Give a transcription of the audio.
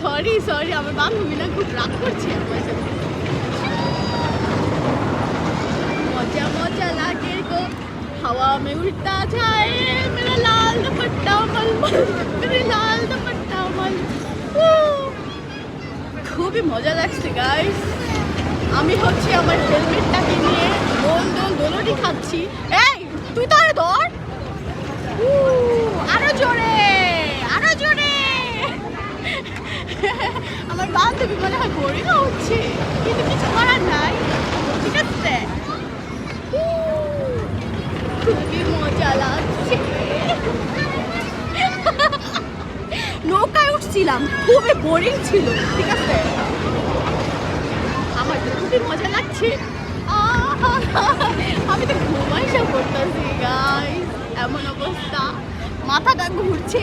Sorry sorry, আমার বান্ধবী না খুব রাগ করছে আমার সাথে। मजा मजा लागे को हवा में उड़ता जाए मेरा लाल दुपट्टा मलमल, मेरे लाल दुपट्टा मल। খুবই মজা লাগছে গাইস। আমি হচ্ছে আমার হেলমেটটাকে নিয়ে দোল দোল দোলনি খাচ্ছি। এই তুই তো আরে ধর, আরো জোরে আরো জোরে। আমার বান্ধবী মনে হয় বোরিং হচ্ছে, কিন্তু কিছু করার নাই, ঠিক আছে। খুবই মজা লাগছে। নৌকায় উঠছিলাম, খুবই বোরিং ছিল, ঠিক আছে। আমার তো খুবই মজা লাগছে। আমি তো ঘুমাইসা করতেছি গাইস, এমন অবস্থা, মাথাটা ঘুরছে।